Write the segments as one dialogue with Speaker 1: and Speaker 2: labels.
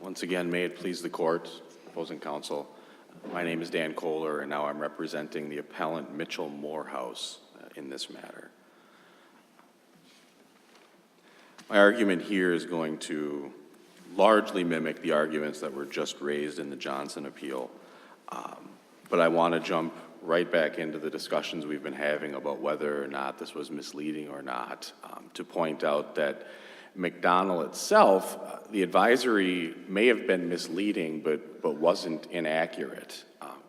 Speaker 1: Once again, may it please the court, opposing counsel. My name is Dan Koewler, and now I'm representing the appellant Mitchell Morehouse in this matter. My argument here is going to largely mimic the arguments that were just raised in the Johnson appeal, but I want to jump right back into the discussions we've been having about whether or not this was misleading or not, to point out that McDonnell itself, the advisory may have been misleading, but wasn't inaccurate.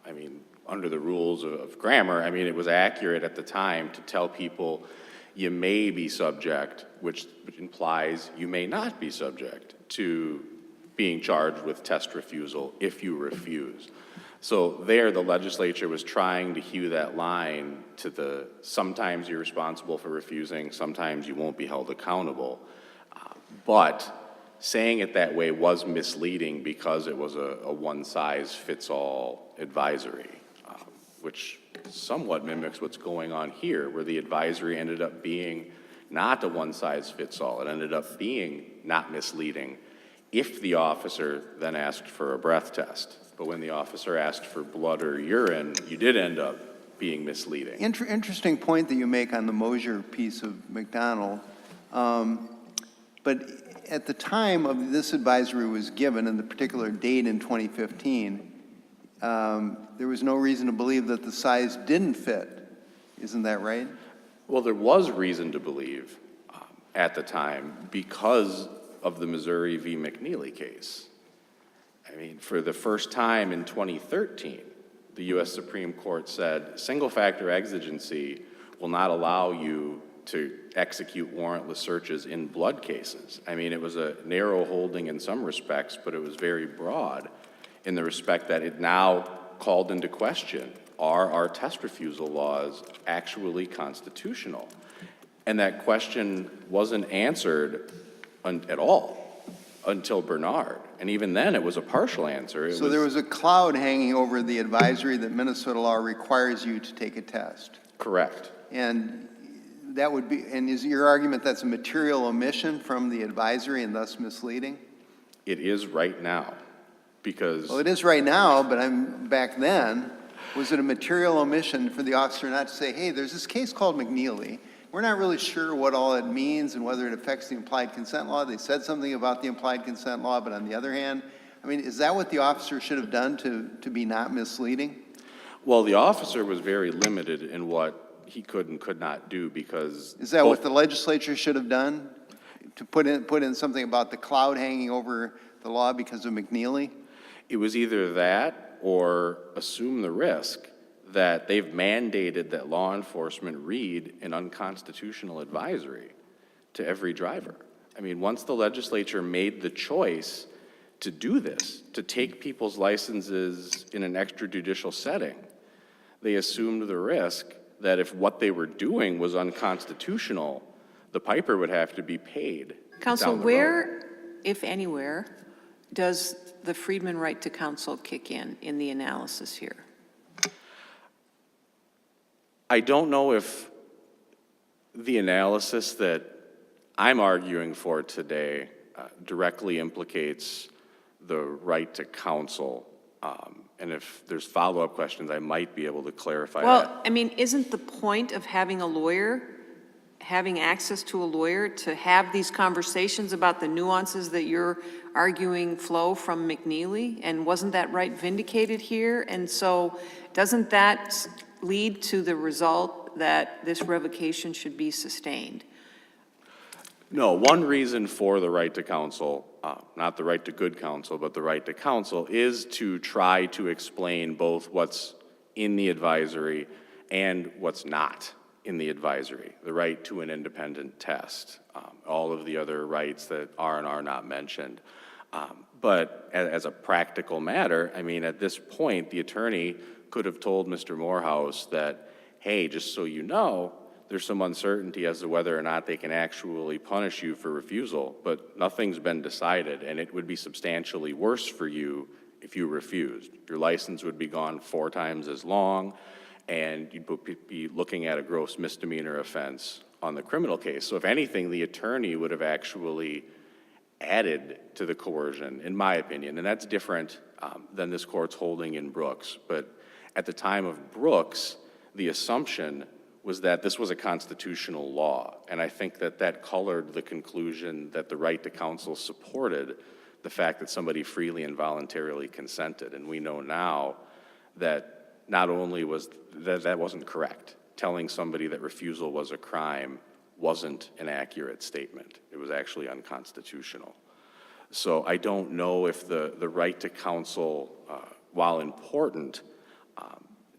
Speaker 1: I mean, under the rules of grammar, I mean, it was accurate at the time to tell people you may be subject, which implies you may not be subject to being charged with test refusal if you refuse. So there, the legislature was trying to hew that line to the sometimes you're responsible for refusing, sometimes you won't be held accountable. But saying it that way was misleading because it was a one-size-fits-all advisory, which somewhat mimics what's going on here, where the advisory ended up being not a one-size-fits-all. It ended up being not misleading if the officer then asked for a breath test. But when the officer asked for blood or urine, you did end up being misleading.
Speaker 2: Interesting point that you make on the Mosier piece of McDonnell. But at the time of this advisory was given, and the particular date in 2015, there was no reason to believe that the size didn't fit. Isn't that right?
Speaker 1: Well, there was reason to believe at the time because of the Missouri v. McNeely case. I mean, for the first time in 2013, the U.S. Supreme Court said single-factor exigency will not allow you to execute warrantless searches in blood cases. I mean, it was a narrow holding in some respects, but it was very broad in the respect that it now called into question, are our test refusal laws actually constitutional? And that question wasn't answered at all until Bernard. And even then, it was a partial answer.
Speaker 2: So there was a cloud hanging over the advisory that Minnesota law requires you to take a test.
Speaker 1: Correct.
Speaker 2: And that would be, and is your argument that's a material omission from the advisory and thus misleading?
Speaker 1: It is right now, because...
Speaker 2: Well, it is right now, but back then, was it a material omission for the officer not to say, hey, there's this case called McNeely. We're not really sure what all it means and whether it affects the implied consent law. They said something about the implied consent law, but on the other hand, I mean, is that what the officer should have done to be not misleading?
Speaker 1: Well, the officer was very limited in what he could and could not do because...
Speaker 2: Is that what the legislature should have done? To put in something about the cloud hanging over the law because of McNeely?
Speaker 1: It was either that or assume the risk that they've mandated that law enforcement read an unconstitutional advisory to every driver. I mean, once the legislature made the choice to do this, to take people's licenses in an extrajudicial setting, they assumed the risk that if what they were doing was unconstitutional, the piper would have to be paid.
Speaker 3: Counsel, where, if anywhere, does the Freedman right to counsel kick in the analysis here?
Speaker 1: I don't know if the analysis that I'm arguing for today directly implicates the right to counsel. And if there's follow-up questions, I might be able to clarify that.
Speaker 3: Well, I mean, isn't the point of having a lawyer, having access to a lawyer, to have these conversations about the nuances that you're arguing flow from McNeely? And wasn't that right vindicated here? And so doesn't that lead to the result that this revocation should be sustained?
Speaker 1: No, one reason for the right to counsel, not the right to good counsel, but the right to counsel, is to try to explain both what's in the advisory and what's not in the advisory, the right to an independent test, all of the other rights that are and are not mentioned. But as a practical matter, I mean, at this point, the attorney could have told Mr. Morehouse that, hey, just so you know, there's some uncertainty as to whether or not they can actually punish you for refusal, but nothing's been decided, and it would be substantially worse for you if you refused. Your license would be gone 4 times as long, and you'd be looking at a gross misdemeanor offense on the criminal case. So if anything, the attorney would have actually added to the coercion, in my opinion, and that's different than this court's holding in Brooks. But at the time of Brooks, the assumption was that this was a constitutional law, and I think that that colored the conclusion that the right to counsel supported the fact that somebody freely and voluntarily consented. And we know now that not only was that wasn't correct. Telling somebody that refusal was a crime wasn't an accurate statement. It was actually unconstitutional. So I don't know if the right to counsel, while important,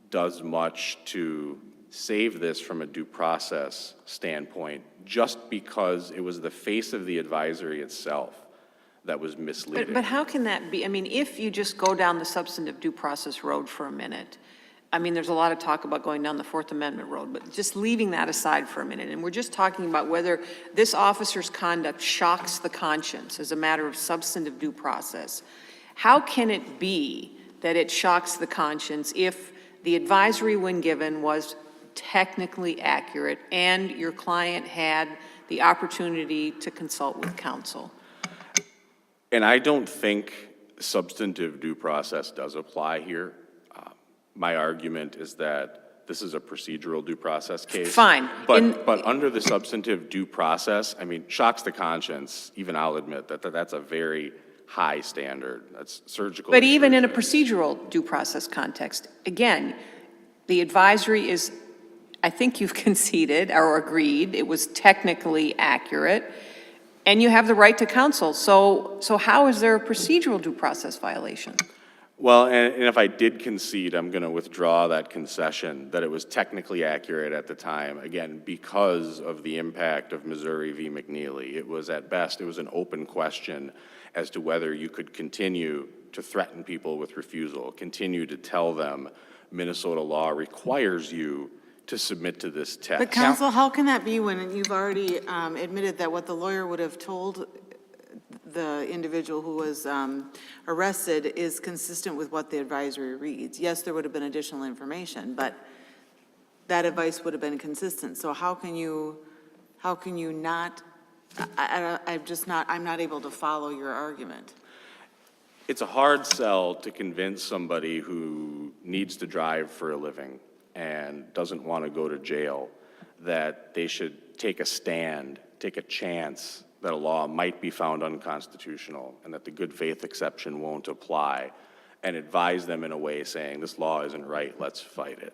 Speaker 1: does much to save this from a due process standpoint, just because it was the face of the advisory itself that was misleading.
Speaker 3: But how can that be? I mean, if you just go down the substantive due process road for a minute, I mean, there's a lot of talk about going down the Fourth Amendment road, but just leaving that aside for a minute, and we're just talking about whether this officer's conduct shocks the conscience as a matter of substantive due process. How can it be that it shocks the conscience if the advisory, when given, was technically accurate and your client had the opportunity to consult with counsel?
Speaker 1: And I don't think substantive due process does apply here. My argument is that this is a procedural due process case.
Speaker 3: Fine.
Speaker 1: But under the substantive due process, I mean, shocks the conscience, even I'll admit that that's a very high standard. That's surgical.
Speaker 3: But even in a procedural due process context, again, the advisory is, I think you've conceded or agreed, it was technically accurate, and you have the right to counsel. So how is there a procedural due process violation?
Speaker 1: Well, and if I did concede, I'm going to withdraw that concession that it was technically accurate at the time, again, because of the impact of Missouri v. McNeely. It was, at best, it was an open question as to whether you could continue to threaten people with refusal, continue to tell them Minnesota law requires you to submit to this test.
Speaker 4: But counsel, how can that be when you've already admitted that what the lawyer would have told the individual who was arrested is consistent with what the advisory reads? Yes, there would have been additional information, but that advice would have been consistent. So how can you not, I'm not able to follow your argument.
Speaker 1: It's a hard sell to convince somebody who needs to drive for a living and doesn't want to go to jail that they should take a stand, take a chance that a law might be found unconstitutional and that the good faith exception won't apply, and advise them in a way saying, this law isn't right, let's fight it.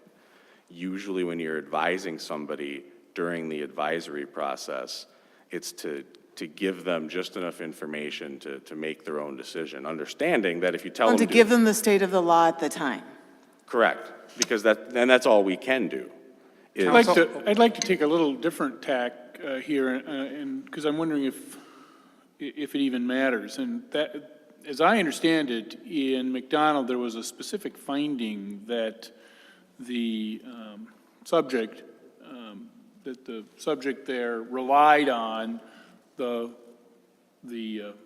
Speaker 1: Usually when you're advising somebody during the advisory process, it's to give them just enough information to make their own decision, understanding that if you tell them
Speaker 4: to give them the state of the law at the time.
Speaker 1: Correct, because that's all we can do.
Speaker 5: I'd like to take a little different tack here, and because I'm wondering if it even matters. And that, as I understand it, in McDonald there was a specific finding that the subject there relied on the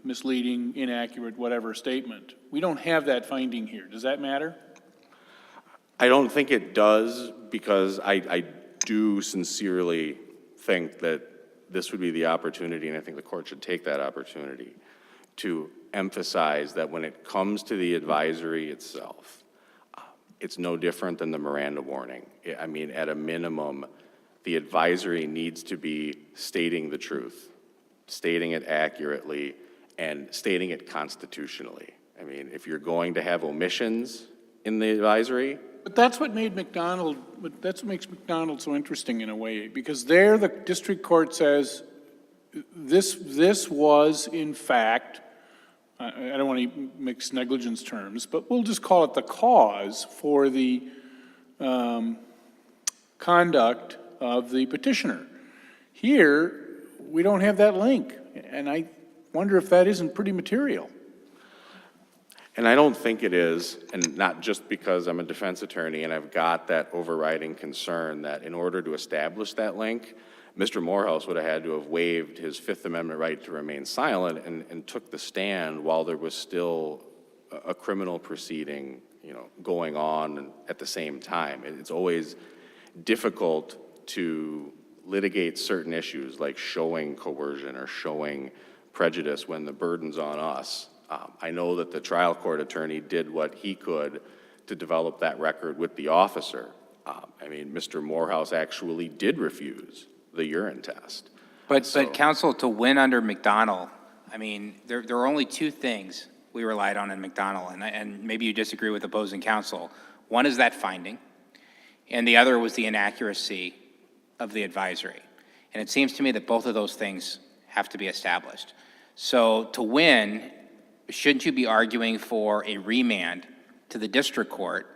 Speaker 5: misleading, inaccurate, whatever statement. We don't have that finding here. Does that matter?
Speaker 1: I don't think it does, because I do sincerely think that this would be the opportunity, and I think the court should take that opportunity to emphasize that when it comes to the advisory itself, it's no different than the Miranda warning. I mean, at a minimum, the advisory needs to be stating the truth, stating it accurately, and stating it constitutionally. I mean, if you're going to have omissions in the advisory.
Speaker 5: But that's what made McDonald, that's what makes McDonald so interesting in a way, because there the district court says this was in fact, I don't want to mix negligence terms, but we'll just call it the cause for the conduct of the petitioner. Here, we don't have that link, and I wonder if that isn't pretty material.
Speaker 1: And I don't think it is, and not just because I'm a defense attorney and I've got that overriding concern that in order to establish that link, Mr. Morehouse would have had to have waived his Fifth Amendment right to remain silent and took the stand while there was still a criminal proceeding, going on at the same time. It's always difficult to litigate certain issues like showing coercion or showing prejudice when the burden's on us. I know that the trial court attorney did what he could to develop that record with the officer. I mean, Mr. Morehouse actually did refuse the urine test.
Speaker 6: But
Speaker 1: So-
Speaker 6: counsel, to win under McDonnell, I mean, there are only two things we relied on in McDonnell, and maybe you disagree with opposing counsel. One is that finding, and the other was the inaccuracy of the advisory. And it seems to me that both of those things have to be established. So to win, shouldn't you be arguing for a remand to the district court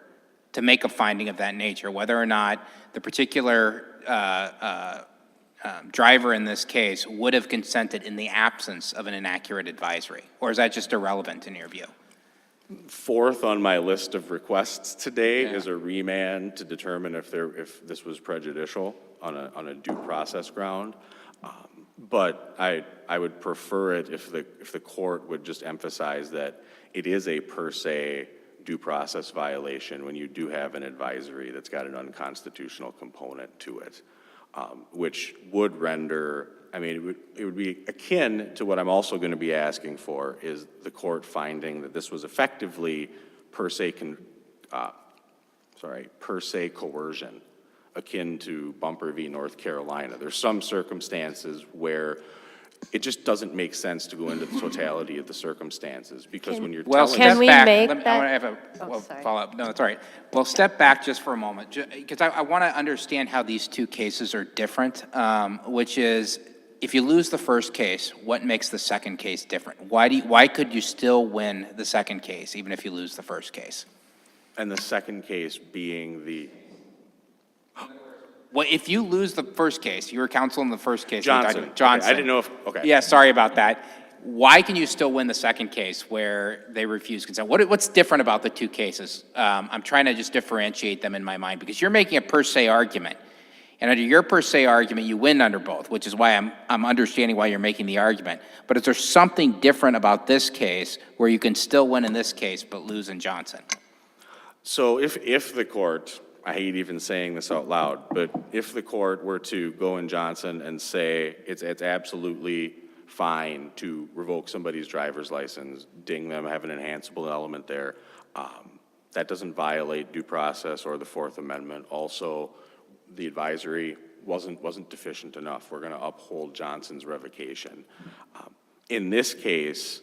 Speaker 6: to make a finding of that nature, whether or not the particular driver in this case would have consented in the absence of an inaccurate advisory? Or is that just irrelevant in your view?
Speaker 1: Fourth on my list of requests today is a remand to determine if this was prejudicial on a due process ground. But I would prefer it if the court would just emphasize that it is a per se due process violation when you do have an advisory that's got an unconstitutional component to it, which would render, I mean, it would be akin to what I'm also going to be asking for is the court finding that this was effectively per se coercion, akin to Bumper v. North Carolina. There's some circumstances where it just doesn't make sense to go into the totality of the circumstances, because when you're
Speaker 6: Well,
Speaker 1: telling...
Speaker 7: Can
Speaker 6: step
Speaker 7: we
Speaker 6: back.
Speaker 7: make
Speaker 6: Let me-
Speaker 7: that-
Speaker 6: I want to have
Speaker 7: Oh,
Speaker 6: a
Speaker 7: sorry.
Speaker 6: follow-up. No, that's all right. Well, step back just for a moment, because I want to understand how these two cases are different, which is, if you lose the first case, what makes the second case different? Why could you still win the second case, even if you lose the first case?
Speaker 1: And the second case being the...
Speaker 6: Well, if you lose the first case, you were counsel in the first case.
Speaker 1: Johnson. Okay,
Speaker 6: Johnson.
Speaker 1: I didn't know if... Okay.
Speaker 6: Yeah, sorry about that. Why can you still win the second case where they refuse consent? What's different about the two cases? I'm trying to just differentiate them in my mind, because you're making a per se argument. And under your per se argument, you win under both, which is why I'm understanding why you're making the argument. But is there something different about this case where you can still win in this case but lose in Johnson?
Speaker 1: So if the court, I hate even saying this out loud, but if the court were to go in Johnson and say it's absolutely fine to revoke somebody's driver's license, ding them, have an enhanceable element there, that doesn't violate due process or the Fourth Amendment. Also, the advisory wasn't deficient enough. We're going to uphold Johnson's revocation. In this case,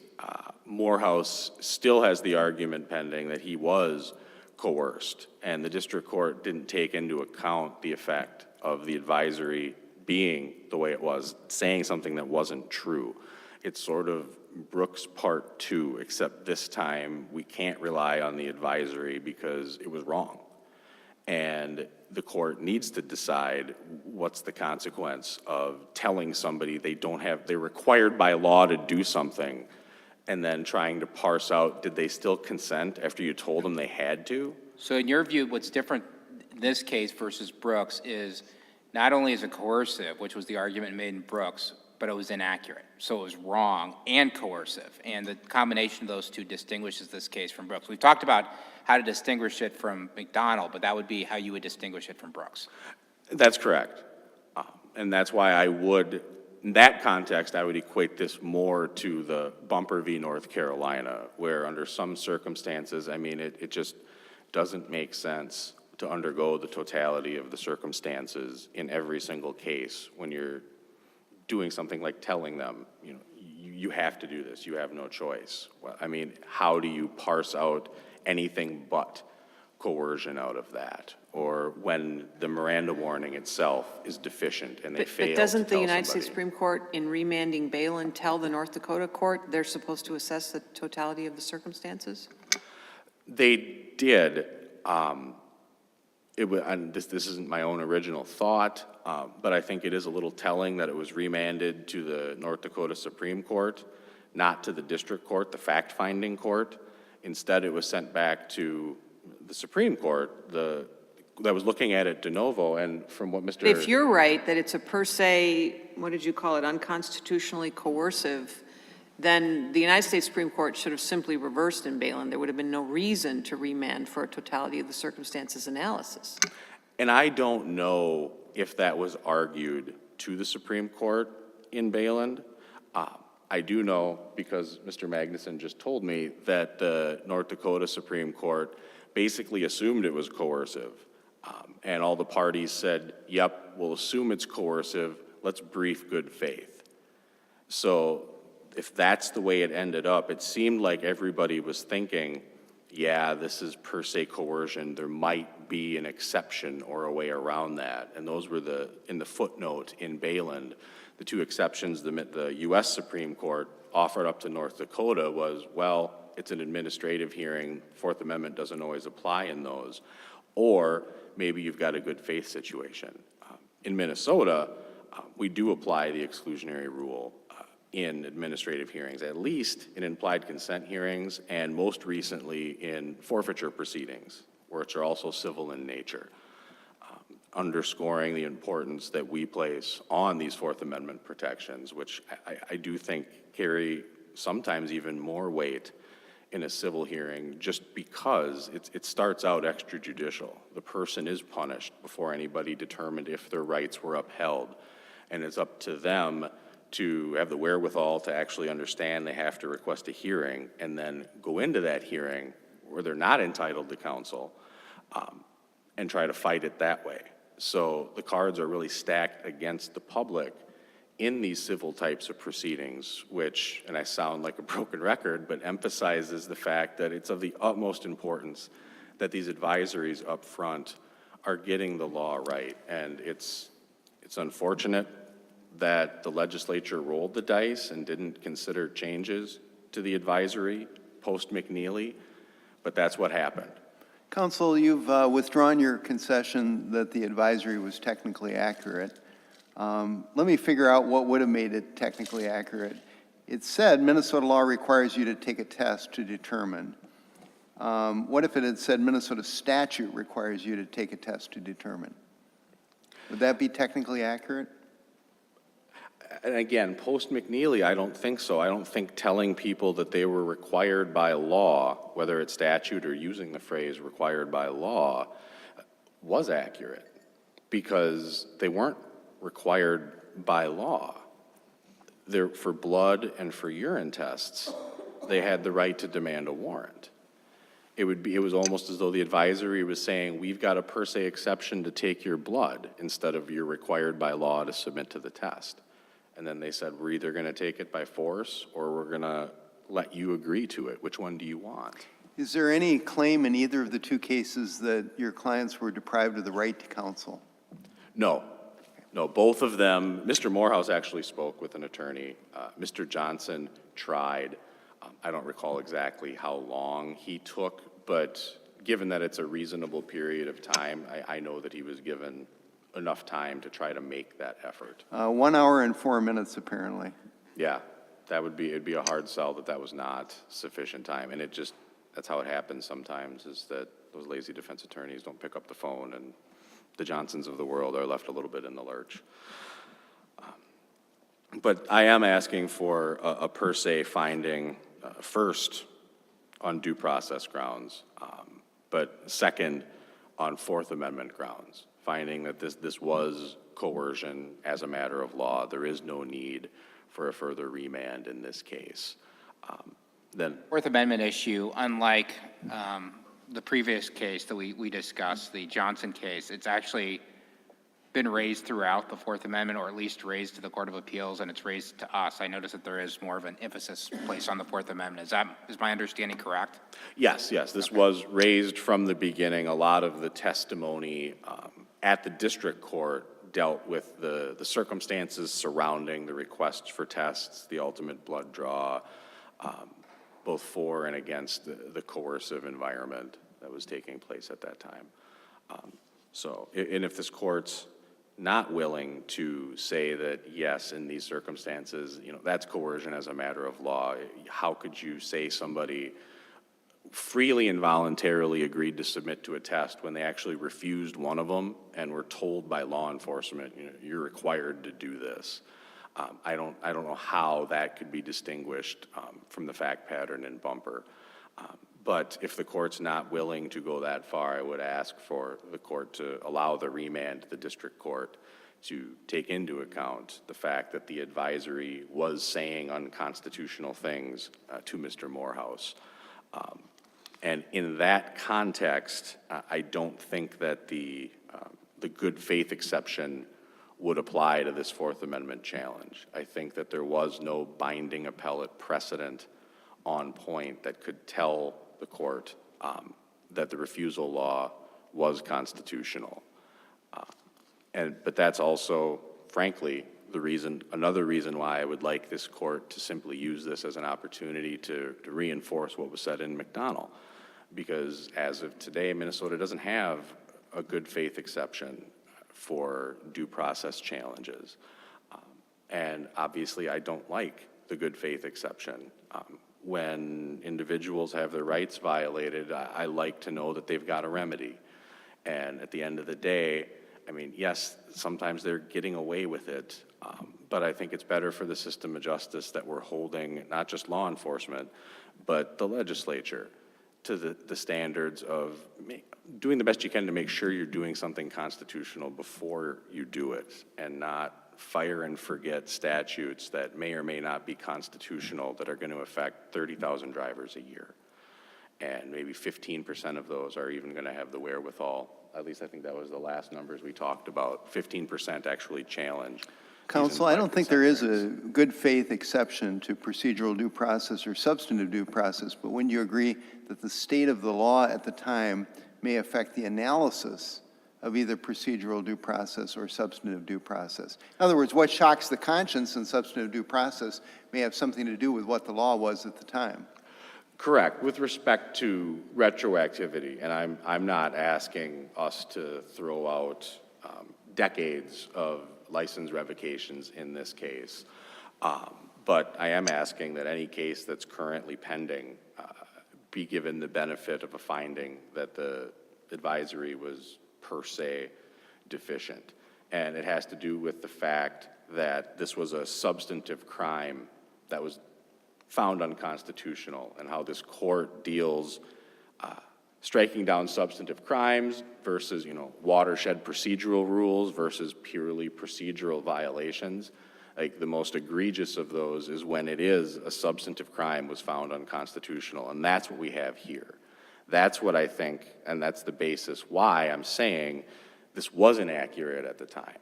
Speaker 1: Morehouse still has the argument pending that he was coerced, and the district court didn't take into account the effect of the advisory being the way it was, saying something that wasn't true. It's sort of Brooks Part 2, except this time we can't rely on the advisory because it was wrong. And the court needs to decide what's the consequence of telling somebody they're required by law to do something, and then trying to parse out, did they still consent after you told them they had to?
Speaker 6: So in your view, what's different in this case versus Brooks is not only is it coercive, which was the argument made in Brooks, but it was inaccurate. So it was wrong and coercive. And the combination of those two distinguishes this case from Brooks. We've talked about how to distinguish it from McDonnell, but that would be how you would distinguish it from Brooks.
Speaker 1: That's correct. And that's why in that context, I would equate this more to the Bumper v. North Carolina, where under some circumstances, I mean, it just doesn't make sense to undergo the totality of the circumstances in every single case when you're doing something like telling them, you have to do this, you have no choice. Well, I mean, how do you parse out anything but coercion out of that? Or when the Miranda warning itself is deficient and they fail to
Speaker 3: But doesn't the
Speaker 1: tell
Speaker 3: United States
Speaker 1: somebody.
Speaker 3: Supreme Court, in remanding Balin, tell the North Dakota court they're supposed to assess the totality of the circumstances?
Speaker 1: They did. And this isn't my own original thought, but I think it is a little telling that it was remanded to the North Dakota Supreme Court, not to the district court, the fact-finding court. Instead, it was sent back to the Supreme Court that was looking at it de novo, and from what Mr.
Speaker 3: If you're right, that it's a per se, what did you call it, unconstitutionally coercive, then the United States Supreme Court should have simply reversed in Balin. There would have been no reason to remand for a totality of the circumstances analysis.
Speaker 1: And I don't know if that was argued to the Supreme Court in Balin. I do know, because Mr. Magnuson just told me, that the North Dakota Supreme Court basically assumed it was coercive. And all the parties said, yep, we'll assume it's coercive, let's brief good faith. So if that's the way it ended up, it seemed like everybody was thinking, yeah, this is per se coercion, there might be an exception or a way around that. And those were in the footnote in Bayland, the two exceptions the U.S. Supreme Court offered up to North Dakota was, well, it's an administrative hearing, Fourth Amendment doesn't always apply in those. Or maybe you've got a good faith situation. In Minnesota, we do apply the exclusionary rule in administrative hearings, at least in implied consent hearings, and most recently in forfeiture proceedings, which are also civil in nature, underscoring the importance that we place on these Fourth Amendment protections, which I do think carry sometimes even more weight in a civil hearing, just because it starts out extrajudicial. The person is punished before anybody determined if their rights were upheld, and it's up to them to have the wherewithal to actually understand they have to request a hearing and then go into that hearing where they're not entitled to counsel and try to fight it that way. So the cards are really stacked against the public in these civil types of proceedings, which, and I sound like a broken record, but emphasizes the fact that it's of the utmost importance that these advisories up front are getting the law right. And it's unfortunate that the legislature rolled the dice and didn't consider changes to the advisory post-McNeely, but that's what happened.
Speaker 2: Counsel, you've withdrawn your concession that the advisory was technically accurate. Let me figure out what would have made it technically accurate. It said Minnesota law requires you to take a test to determine. What if it had said Minnesota statute requires you to take a test to determine? Would that be technically accurate?
Speaker 1: And again, post-McNeely, I don't think so. I don't think telling people that they were required by law, whether it's statute or using the phrase required by law, was accurate, because they weren't required by law. For blood and for urine tests, they had the right to demand a warrant. It was almost as though the advisory was saying, we've got a per se exception to take your blood instead of you're required by law to submit to the test. And then they said, we're either going to take it by force or we're going to let you agree to it. Which one do you want?
Speaker 2: Is there any claim in either of the two cases that your clients were deprived of the right to counsel?
Speaker 1: No. No, both of them. Mr. Morehouse actually spoke with an attorney. Mr. Johnson tried. I don't recall exactly how long he took, but given that it's a reasonable period of time, I know that he was given enough time to try to make that effort.
Speaker 2: 1 hour and 4 minutes, apparently.
Speaker 1: Yeah, it'd be a hard sell that was not sufficient time. And that's how it happens sometimes, is that those lazy defense attorneys don't pick up the phone, and the Johnsons of the world are left a little bit in the lurch. But I am asking for a per se finding, first on due process grounds, but second on Fourth Amendment grounds, finding that this was coercion as a matter of law. There is no need for a further remand in this case. Then
Speaker 6: Fourth Amendment issue, unlike the previous case that we discussed, the Johnson case, it's actually been raised throughout the Fourth Amendment, or at least raised to the Court of Appeals, and it's raised to us. I notice that there is more of an emphasis placed on the Fourth Amendment. Is my understanding correct?
Speaker 1: Yes, this was raised from the beginning. A lot of the testimony at the district court dealt with the circumstances surrounding the requests for tests, the ultimate blood draw, both for and against the coercive environment that was taking place at that time. And if this court's not willing to say that, yes, in these circumstances, that's coercion as a matter of law, how could you say somebody freely and voluntarily agreed to submit to a test when they actually refused one of them and were told by law enforcement, you're required to do this? I don't know how that could be distinguished from the fact pattern in Bumper. But if the court's not willing to go that far, I would ask for the court to allow the remand to the district court to take into account the fact that the advisory was saying unconstitutional things to Mr. Morehouse. And in that context, I don't think that the good faith exception would apply to this Fourth Amendment challenge. I think that there was no binding appellate precedent on point that could tell the court that the refusal law was constitutional. But that's also, frankly, another reason why I would like this court to simply use this as an opportunity to reinforce what was said in McDonald. Because as of today, Minnesota doesn't have a good faith exception for due process challenges. And obviously, I don't like the good faith exception. When individuals have their rights violated, I like to know that they've got a remedy. And at the end of the day, I mean, yes, sometimes they're getting away with it, but I think it's better for the system of justice that we're holding not just law enforcement, but the legislature to the standards of doing the best you can to make sure you're doing something constitutional before you do it, and not fire and forget statutes that may or may not be constitutional that are going to affect 30,000 drivers a year. And maybe 15% of those are even going to have the wherewithal. At least I think that was the last numbers we talked about. 15% actually challenge.
Speaker 2: Counsel, I don't think there is a good faith exception to procedural due process or substantive due process, but when you agree that the state of the law at the time may affect the analysis of either procedural due process or substantive due process. In other words, what shocks the conscience in substantive due process may have something to do with what the law was at the time.
Speaker 1: Correct, with respect to retroactivity, and I'm not asking us to throw out decades of license revocations in this case, but I am asking that any case that's currently pending be given the benefit of a finding that the advisory was per se deficient. And it has to do with the fact that this was a substantive crime that was found unconstitutional, and how this court deals striking down substantive crimes versus, watershed procedural rules versus purely procedural violations. Like, the most egregious of those is when it is a substantive crime was found unconstitutional, and that's what we have here. That's what I think, and that's the basis why I'm saying this wasn't accurate at the time.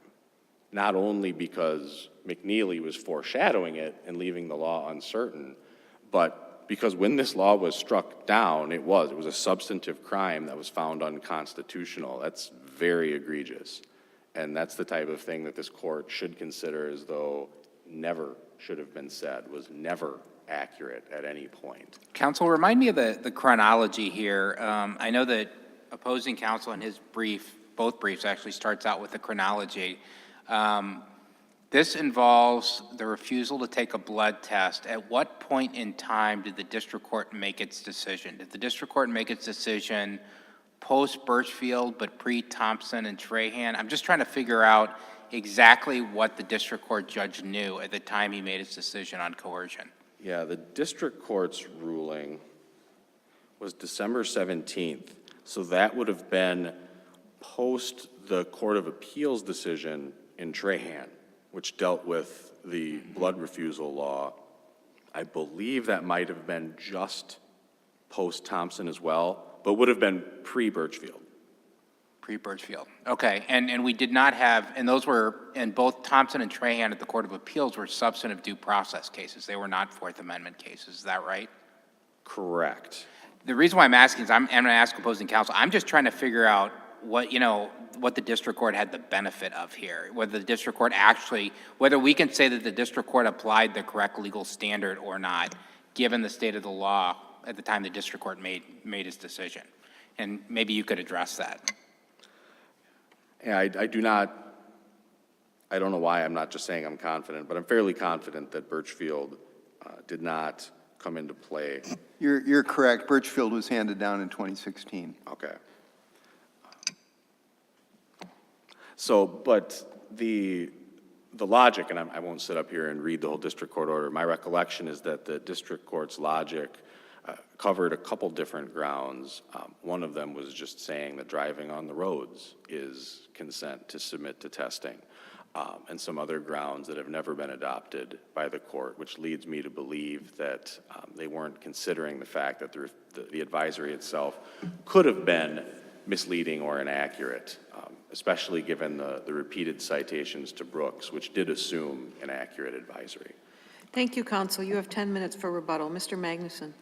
Speaker 1: Not only because McNeely was foreshadowing it and leaving the law uncertain, but because when this law was struck down, it was a substantive crime that was found unconstitutional. That's very egregious. And that's the type of thing that this court should consider as though never should have been said, was never accurate at any point.
Speaker 6: Counsel, remind me of the chronology here. I know that opposing counsel in his brief, both briefs actually starts out with the chronology. This involves the refusal to take a blood test. At what point in time did the district court make its decision? Did the district court make its decision post-Birchfield but pre-Thompson and Trahan? I'm just trying to figure out exactly what the district court judge knew at the time he made his decision on coercion.
Speaker 1: Yeah, the district court's ruling was December 17th, so that would have been post the Court of Appeals decision in Trahan, which dealt with the blood refusal law. I believe that might have been just post-Thompson as well, but would have been pre-Birchfield.
Speaker 6: Pre-Birchfield. Okay, and we did not have, and those were, and both Thompson and Trahan at the Court of Appeals were substantive due process cases. They were not Fourth Amendment cases. Is that right?
Speaker 1: Correct.
Speaker 6: The reason why I'm asking is I'm going to ask opposing counsel. I'm just trying to figure out what the district court had the benefit of here, whether the district court actually, whether we can say that the district court applied the correct legal standard or not, given the state of the law at the time the district court made its decision. And maybe you could address that.
Speaker 1: Yeah, I do not, I don't know why I'm not just saying I'm confident, but I'm fairly confident that Birchfield did not come into play.
Speaker 2: You're correct. Birchfield was handed down in 2016.
Speaker 1: Okay. So, but the logic, and I won't sit up here and read the whole district court order, my recollection is that the district court's logic covered a couple different grounds. One of them was just saying that driving on the roads is consent to submit to testing. and some other grounds that have never been adopted by the court, which leads me to believe that they weren't considering the fact that the advisory itself could have been misleading or inaccurate, especially given the repeated citations to Brooks, which did assume an accurate advisory.
Speaker 3: Thank you, counsel. You have 10 minutes for rebuttal. Mr. Magnuson.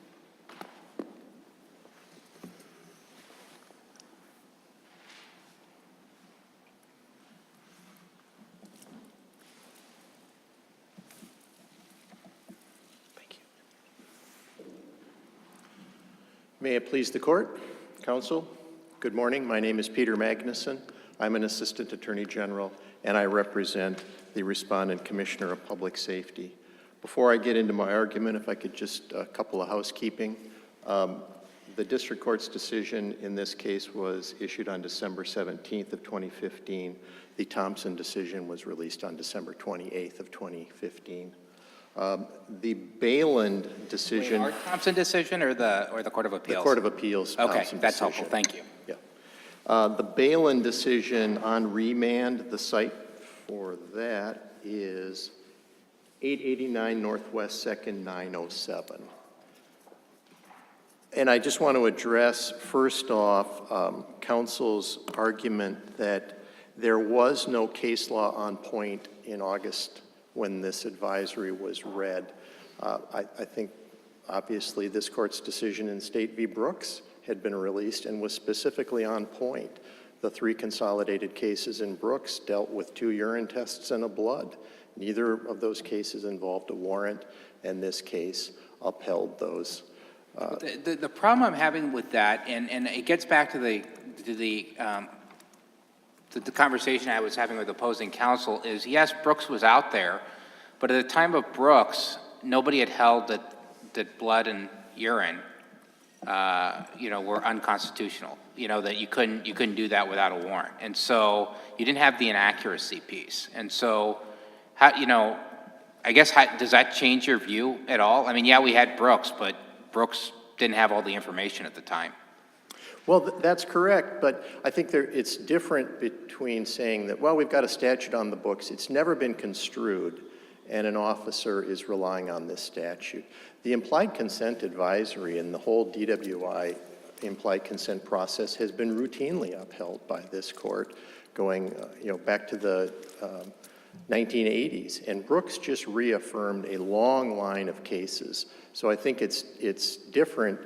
Speaker 7: May it please the court, counsel. Good morning. My name is Peter Magnuson. I'm an assistant attorney general, and I represent the respondent commissioner of public safety. Before I get into my argument, if I could just a couple of housekeeping. The district court's decision in this case was issued on December 17th of 2015. The Thompson decision was released on December 28th of 2015. The Bayland decision.
Speaker 6: Our Thompson decision or the Court of Appeals?
Speaker 7: The Court of Appeals.
Speaker 6: Okay,
Speaker 7: Thompson
Speaker 6: that's
Speaker 7: decision.
Speaker 6: helpful. Thank you.
Speaker 7: Yeah. The Bayland decision on remand, the site for that is 889 Northwest 2nd 907. And I just want to address, first off, counsel's argument that there was no case law on point in August when this advisory was read. I think, obviously, this court's decision in State v. Brooks had been released and was specifically on point. The 3 consolidated cases in Brooks dealt with 2 urine tests and a blood. Neither of those cases involved a warrant, and this case upheld those.
Speaker 6: The problem I'm having with that, and it gets back to the conversation I was having with opposing counsel, is yes, Brooks was out there, but at the time of Brooks, nobody had held that blood and urine, were unconstitutional. That you couldn't do that without a warrant, and so you didn't have the inaccuracy piece. And so, does that change your view at all? I mean, yeah, we had Brooks, but Brooks didn't have all the information at the time.
Speaker 7: Well, that's correct, but I think it's different between saying that, well, we've got a statute on the books, it's never been construed, and an officer is relying on this statute. The implied consent advisory and the whole DWI implied consent process has been routinely upheld by this court going back to the 1980s, and Brooks just reaffirmed a long line of cases. So I think it's different,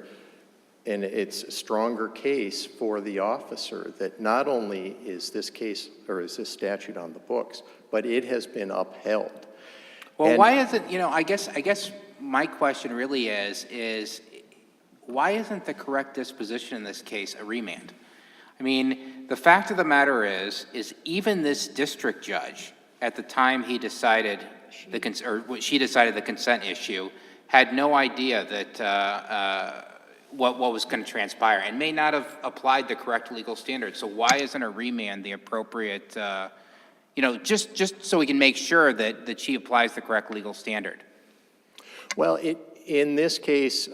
Speaker 7: and it's a stronger case for the officer that not only is this case or is this statute on the books, but it has been upheld.
Speaker 6: Well,
Speaker 7: and
Speaker 6: why is it? I guess my question really is why isn't the correct disposition in this case a remand? I mean, the fact of the matter is even this district judge, at the time he decided she decided the consent issue, had no idea that what was going to transpire, and may not have applied the correct legal standard. So why isn't a remand the appropriate, just so we can make sure that she applies the correct legal standard?
Speaker 7: Well, in this case,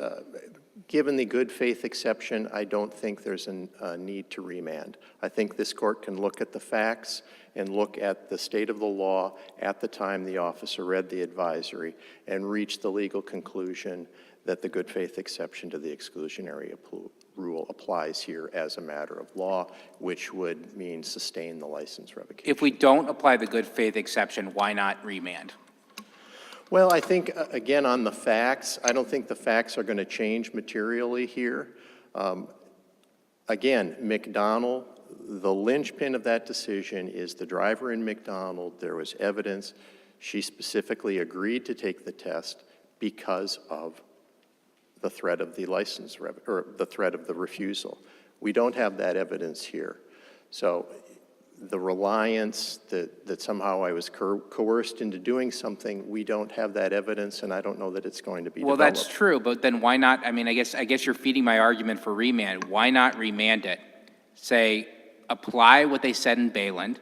Speaker 7: given the good faith exception, I don't think there's a need to remand. I think this court can look at the facts and look at the state of the law at the time the officer read the advisory and reach the legal conclusion that the good faith exception to the exclusionary rule applies here as a matter of law, which would mean sustain the license revocation.
Speaker 6: If we don't apply the good faith exception, why not remand?
Speaker 7: Well, I think, again, on the facts, I don't think the facts are going to change materially here. Again, McDonald, the linchpin of that decision is the driver in McDonald. There was evidence. She specifically agreed to take the test because of the threat of the license, or the threat of the refusal. We don't have that evidence here. So the reliance that somehow I was coerced into doing something, we don't have that evidence, and I don't know that it's going to be
Speaker 6: Well,
Speaker 7: developed.
Speaker 6: that's true, but then why not? I mean, I guess you're feeding my argument for remand. Why not remand it? Say, apply what they said in Bayland,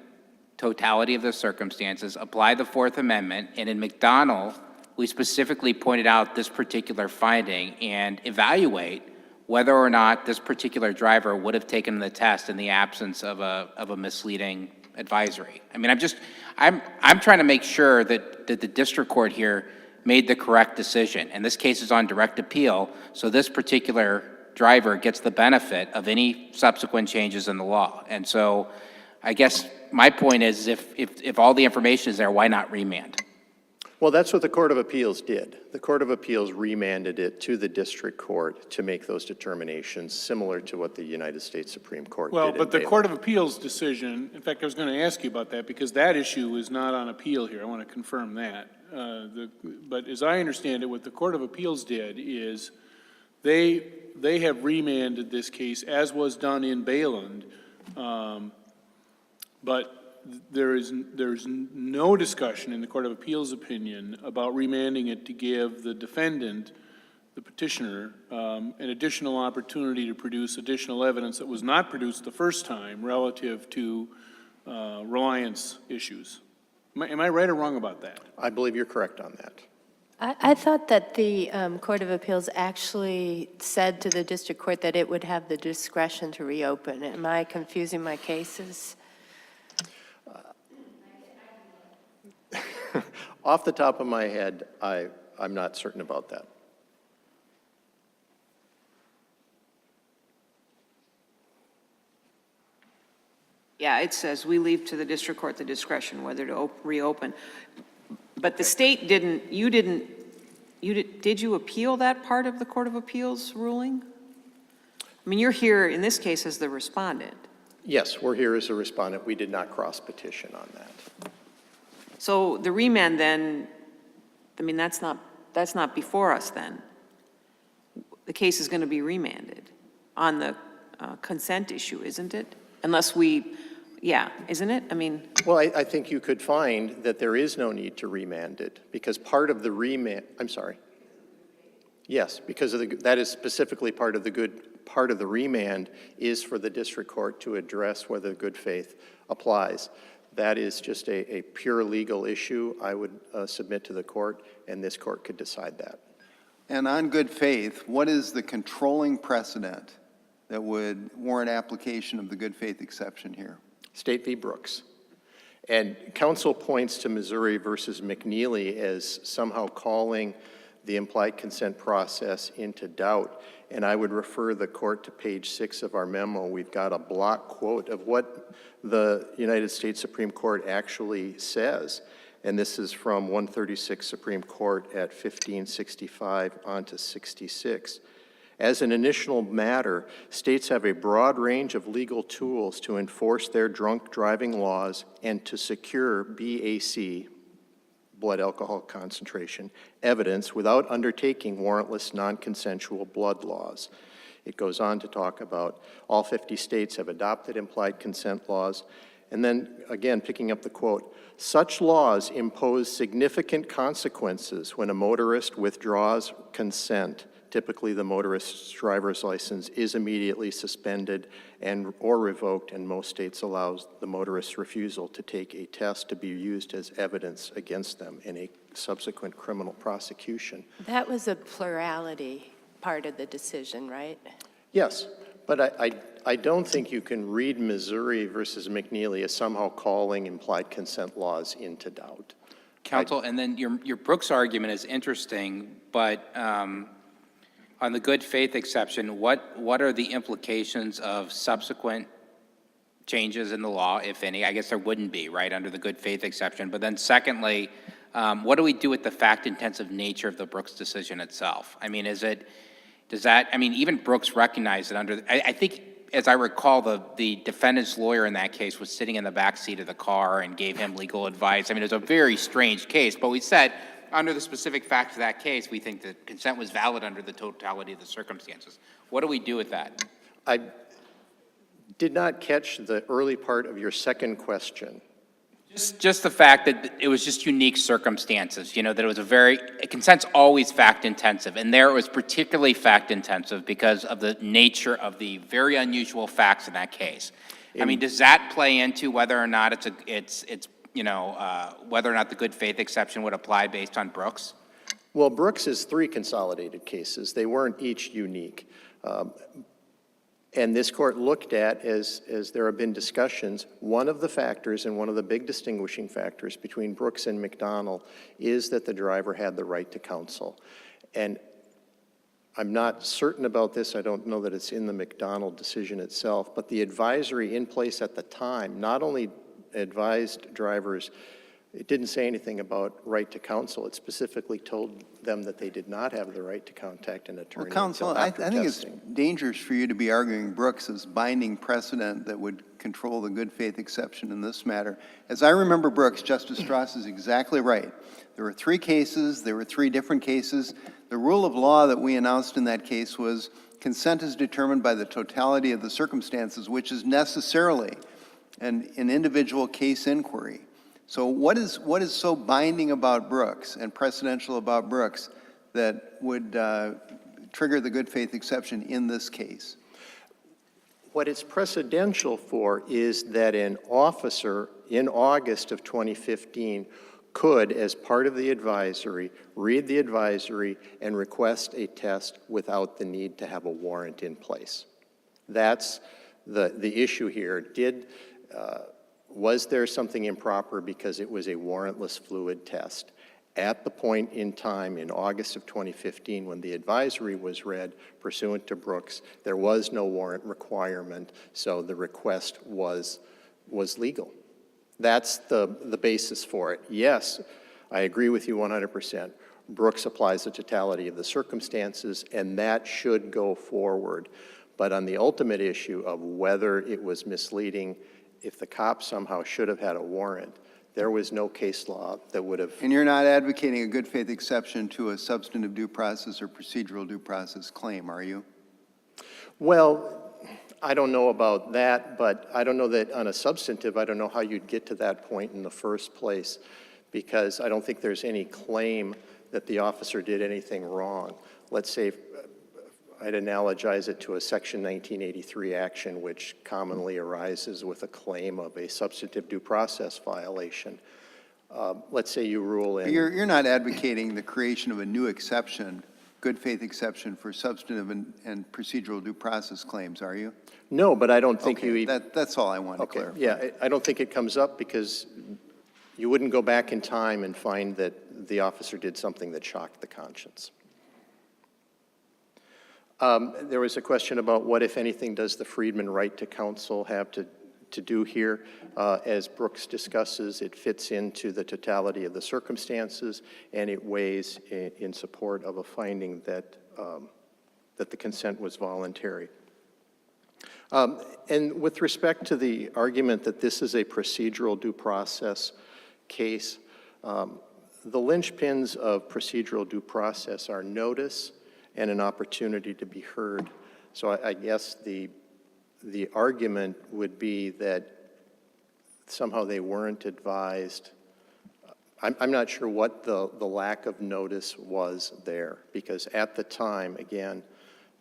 Speaker 6: totality of the circumstances, apply the Fourth Amendment, and in McDonald, we specifically pointed out this particular finding and evaluate whether or not this particular driver would have taken the test in the absence of a misleading advisory. I mean, I'm trying to make sure that the district court here made the correct decision. And this case is on direct appeal, so this particular driver gets the benefit of any subsequent changes in the law. And so I guess my point is if all the information is there, why not remand?
Speaker 7: Well, that's what the Court of Appeals did. The Court of Appeals remanded it to the district court to make those determinations, similar to what the United States Supreme Court did.
Speaker 5: Well,
Speaker 7: in
Speaker 5: but the
Speaker 7: Baylor.
Speaker 5: Court of Appeals decision, in fact, I was going to ask you about that, because that issue is not on appeal here. I want to confirm that. But as I understand it, what the Court of Appeals did is they have remanded this case, as was done in Bayland, but there's no discussion in the Court of Appeals' opinion about remanding it to give the defendant, the petitioner, an additional opportunity to produce additional evidence that was not produced the first time relative to reliance issues. Am I right or wrong about that?
Speaker 7: I believe you're correct on that.
Speaker 8: I thought that the Court of Appeals actually said to the district court that it would have the discretion to reopen. Am I confusing my cases?
Speaker 7: Off the top of my head, I'm not certain about that.
Speaker 3: Yeah, it says we leave to the district court the discretion whether to reopen. But the state didn't, did you appeal that part of the Court of Appeals ruling? I mean, you're here in this case as the respondent.
Speaker 7: Yes, we're here as a respondent. We did not cross petition on that.
Speaker 3: So the remand then, I mean, that's not before us then. The case is going to be remanded on the consent issue, isn't it? Unless isn't it? I mean.
Speaker 7: Well, I think you could find that there is no need to remand it, because part of the remand, I'm sorry. Yes, because that is specifically part of the remand is for the district court to address whether good faith applies. That is just a pure legal issue I would submit to the court, and this court could decide that.
Speaker 2: And on good faith, what is the controlling precedent that would warrant application of the good faith exception here?
Speaker 7: State v. Brooks. And counsel points to Missouri versus McNeely as somehow calling the implied consent process into doubt. And I would refer the court to page 6 of our memo. We've got a block quote of what the United States Supreme Court actually says. And this is from 136 Supreme Court at 1565 on to 66. As an initial matter, states have a broad range of legal tools to enforce their drunk driving laws and to secure BAC, blood alcohol concentration, evidence without undertaking warrantless non-consensual blood laws. It goes on to talk about all 50 states have adopted implied consent laws. And then, again, picking up the quote, such laws impose significant consequences when a motorist withdraws consent. Typically, the motorist's driver's license is immediately suspended or revoked, and most states allow the motorist's refusal to take a test to be used as evidence against them in a subsequent criminal prosecution.
Speaker 8: That was a plurality part of the decision, right?
Speaker 7: Yes, but I don't think you can read Missouri versus McNeely as somehow calling implied consent laws into doubt.
Speaker 6: Counsel, and then your Brooks argument is interesting, but on the good faith exception, what are the implications of subsequent changes in the law, if any? I guess there wouldn't be, right, under the good faith exception. But then secondly, what do we do with the fact-intensive nature of the Brooks decision itself? I mean, even Brooks recognized that I think, as I recall, the defendant's lawyer in that case was sitting in the back seat of the car and gave him legal advice. I mean, it was a very strange case, but we said, under the specific facts of that case, we think that consent was valid under the totality of the circumstances. What do we do with that?
Speaker 7: I did not catch the early part of your second question.
Speaker 6: Just the fact that it was just unique circumstances, that it was consent's always fact-intensive, and there it was particularly fact-intensive because of the nature of the very unusual facts in that case. I mean, does that play into whether or not whether or not the good faith exception would apply based on Brooks?
Speaker 7: Well, Brooks is 3 consolidated cases. They weren't each unique. And this court looked at, as there have been discussions, one of the factors and one of the big distinguishing factors between Brooks and McDonald is that the driver had the right to counsel. And I'm not certain about this. I don't know that it's in the McDonald decision itself, but the advisory in place at the time not only advised drivers, it didn't say anything about right to counsel. It specifically told them that they did not have the right to contact an attorney.
Speaker 2: Well, counsel,
Speaker 7: until
Speaker 2: I
Speaker 7: after
Speaker 2: think it's
Speaker 7: testing.
Speaker 2: dangerous for you to be arguing Brooks as binding precedent that would control the good faith exception in this matter. As I remember Brooks, Justice Strauss is exactly right. There were 3 cases, there were 3 different cases. The rule of law that we announced in that case was consent is determined by the totality of the circumstances, which is necessarily an individual case inquiry. So what is so binding about Brooks and precedential about Brooks that would trigger the good faith exception in this case?
Speaker 7: What it's precedential for is that an officer in August of 2015 could, as part of the advisory, read the advisory and request a test without the need to have a warrant in place. That's the issue here. Was there something improper because it was a warrantless fluid test? At the point in time in August of 2015 when the advisory was read pursuant to Brooks, there was no warrant requirement, so the request was legal. That's the basis for it. Yes, I agree with you 100%. Brooks applies the totality of the circumstances, and that should go forward. But on the ultimate issue of whether it was misleading, if the cop somehow should have had a warrant, there was no case law that would have.
Speaker 2: And you're not advocating a good faith exception to a substantive due process or procedural due process claim, are you?
Speaker 7: Well, I don't know about that, but I don't know that on a substantive, I don't know how you'd get to that point in the first place, because I don't think there's any claim that the officer did anything wrong. Let's say I'd analogize it to a Section 1983 action, which commonly arises with a claim of a substantive due process violation. Let's say you rule in.
Speaker 2: You're not advocating the creation of a new exception, good faith exception for substantive and procedural due process claims, are you?
Speaker 7: No, but I don't think
Speaker 2: Okay,
Speaker 7: you even.
Speaker 2: that's all I wanted to clarify.
Speaker 7: Yeah, I don't think it comes up because you wouldn't go back in time and find that the officer did something that shocked the conscience. There was a question about what, if anything, does the Freedman right to counsel have to do here? As Brooks discusses, it fits into the totality of the circumstances, and it weighs in support of a finding that the consent was voluntary. And with respect to the argument that this is a procedural due process case, the linchpins of procedural due process are notice and an opportunity to be heard. So I guess the argument would be that somehow they weren't advised. I'm not sure what the lack of notice was there, because at the time, again,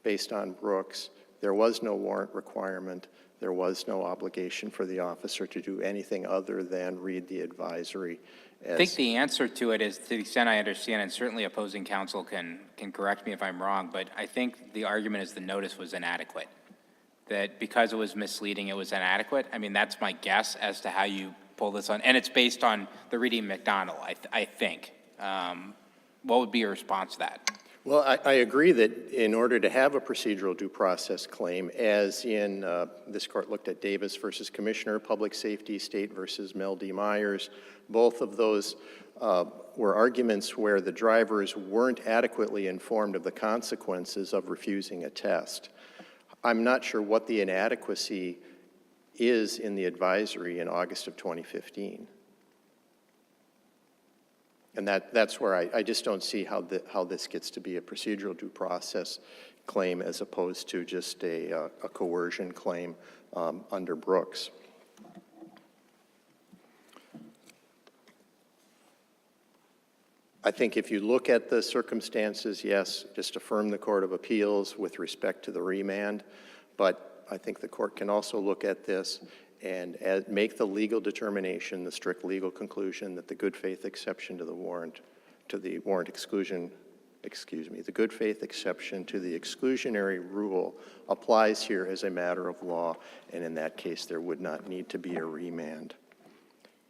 Speaker 7: based on Brooks, there was no warrant requirement. There was no obligation for the officer to do anything other than read the advisory.
Speaker 6: I think the answer to it is, to the extent I understand, and certainly opposing counsel can correct me if I'm wrong, but I think the argument is the notice was inadequate. That because it was misleading, it was inadequate. I mean, that's my guess as to how you pull this on. And it's based on the reading McDonald, I think. What would be your response to that?
Speaker 7: Well, I agree that in order to have a procedural due process claim, as in this court looked at Davis versus Commissioner of Public Safety, State versus Mel D. Myers, both of those were arguments where the drivers weren't adequately informed of the consequences of refusing a test. I'm not sure what the inadequacy is in the advisory in August of 2015. And that's where I just don't see how this gets to be a procedural due process claim as opposed to just a coercion claim under Brooks. I think if you look at the circumstances, yes, just affirm the Court of Appeals with respect to the remand, but I think the court can also look at this and make the legal determination, the strict legal conclusion that the good faith exception to the warrant exclusion the good faith exception to the exclusionary rule applies here as a matter of law, and in that case, there would not need to be a remand.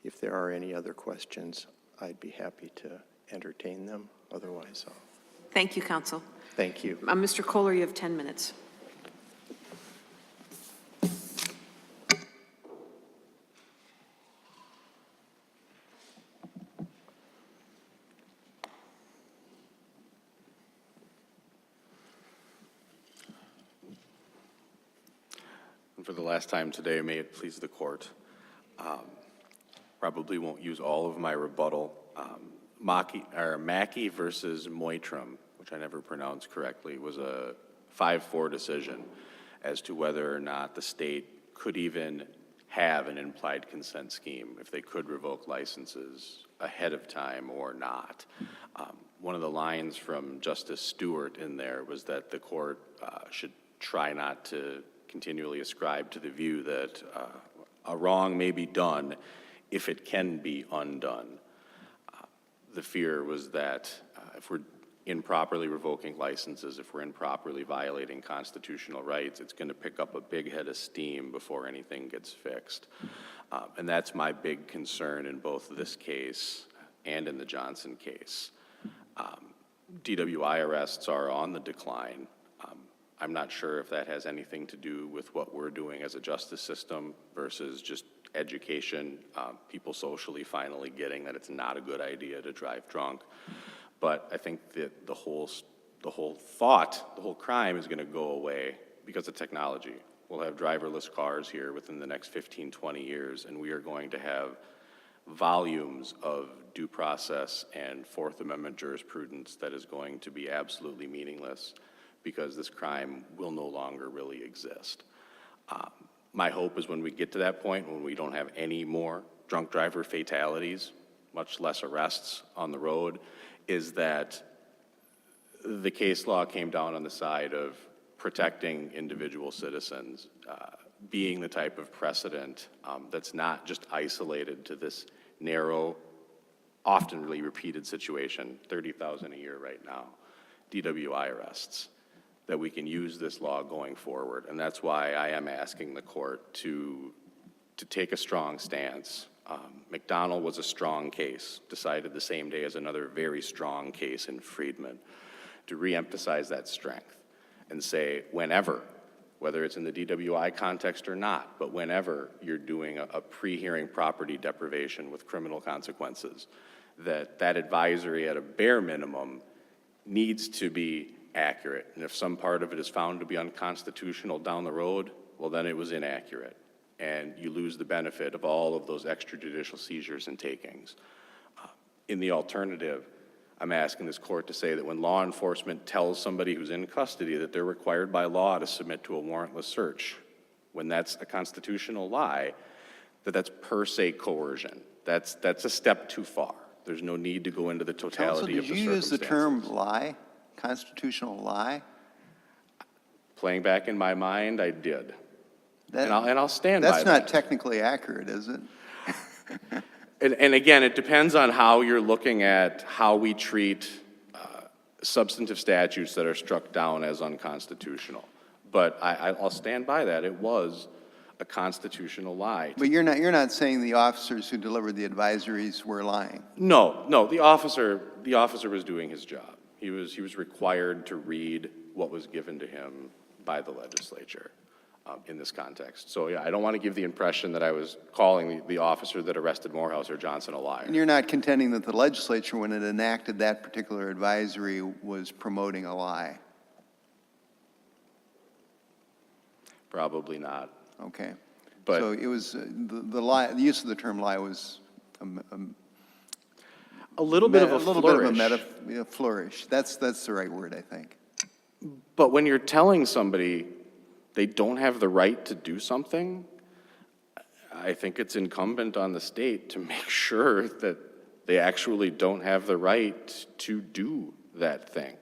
Speaker 7: If there are any other questions, I'd be happy to entertain them. Otherwise,
Speaker 3: Thank you, counsel.
Speaker 7: thank you.
Speaker 3: Mr. Koewler, you have 10 minutes.
Speaker 1: And for the last time today, may it please the court, probably won't use all of my rebuttal. Mackey versus Moitram, which I never pronounced correctly, was a 5-4 decision as to whether or not the state could even have an implied consent scheme, if they could revoke licenses ahead of time or not. One of the lines from Justice Stewart in there was that the court should try not to continually ascribe to the view that a wrong may be done if it can be undone. The fear was that if we're improperly revoking licenses, if we're improperly violating constitutional rights, it's going to pick up a big head of steam before anything gets fixed. And that's my big concern in both this case and in the Johnson case. DWI arrests are on the decline. I'm not sure if that has anything to do with what we're doing as a justice system versus just education, people socially finally getting that it's not a good idea to drive drunk. But I think that the whole crime is going to go away because of technology. We'll have driverless cars here within the next 15, 20 years, and we are going to have volumes of due process and Fourth Amendment jurisprudence that is going to be absolutely meaningless because this crime will no longer really exist. My hope is when we get to that point, when we don't have any more drunk driver fatalities, much less arrests on the road, is that the case law came down on the side of protecting individual citizens, being the type of precedent that's not just isolated to this narrow, often really repeated situation, 30,000 a year right now, DWI arrests, that we can use this law going forward. And that's why I am asking the court to take a strong stance. McDonald was a strong case, decided the same day as another very strong case in Friedman, to reemphasize that strength and say whenever, whether it's in the DWI context or not, but whenever you're doing a pre-hearing property deprivation with criminal consequences, that advisory at a bare minimum needs to be accurate. And if some part of it is found to be unconstitutional down the road, well, then it was inaccurate. And you lose the benefit of all of those extrajudicial seizures and takings. In the alternative, I'm asking this court to say that when law enforcement tells somebody who's in custody that they're required by law to submit to a warrantless search, when that's a constitutional lie, that's per se coercion. That's a step too far. There's no need to go into the totality of the circumstances.
Speaker 2: Counsel, did you use the term lie, constitutional lie?
Speaker 1: Playing back in my mind, I did. And I'll stand by that.
Speaker 2: That's not technically accurate, is it?
Speaker 1: And again, it depends on how you're looking at how we treat substantive statutes that are struck down as unconstitutional. But I'll stand by that. It was a constitutional lie.
Speaker 2: But you're not saying the officers who delivered the advisories were lying?
Speaker 1: No, the officer was doing his job. He was required to read what was given to him by the legislature in this context. So yeah, I don't want to give the impression that I was calling the officer that arrested Morehouse or Johnson a liar.
Speaker 2: And you're not contending that the legislature, when it enacted that particular advisory, was promoting a lie?
Speaker 1: Probably not.
Speaker 2: Okay.
Speaker 1: But
Speaker 2: so it was the lie. The use of the term lie was
Speaker 1: a little bit of a
Speaker 2: flourish. That's the right word, I think.
Speaker 1: But when you're telling somebody they don't have the right to do something, I think it's incumbent on the state to make sure that they actually don't have the right to do that thing.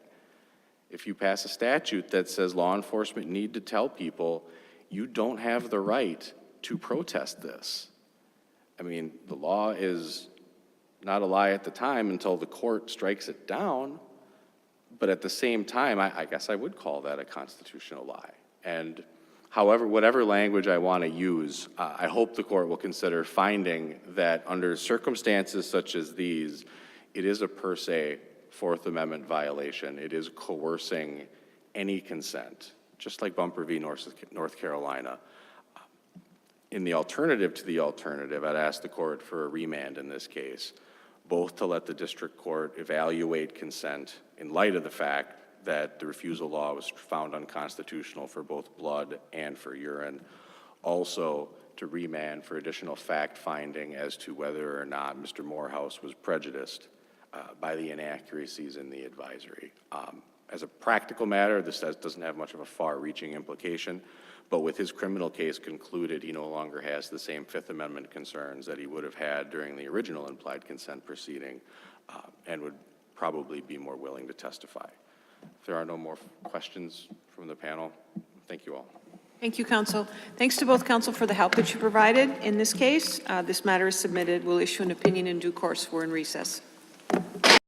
Speaker 1: If you pass a statute that says law enforcement need to tell people you don't have the right to protest this, I mean, the law is not a lie at the time until the court strikes it down, But at the same time, I guess I would call that a constitutional lie. And however, whatever language I want to use, I hope the court will consider finding that under circumstances such as these, it is a per se Fourth Amendment violation. It is coercing any consent, just like Bumper v. North Carolina. In the alternative to the alternative, I'd ask the court for a remand in this case, both to let the district court evaluate consent in light of the fact that the refusal law was found unconstitutional for both blood and for urine. Also, to remand for additional fact-finding as to whether or not Mr. Morehouse was prejudiced by the inaccuracies in the advisory. As a practical matter, this doesn't have much of a far-reaching implication, but with his criminal case concluded, he no longer has the same Fifth Amendment concerns that he would have had during the original implied consent proceeding, and would probably be more willing to testify. If there are no more questions from the panel, thank you all.
Speaker 3: Thank you, counsel. Thanks to both counsel for the help that you provided in this case. This matter is submitted. We'll issue an opinion in due course. We're in recess.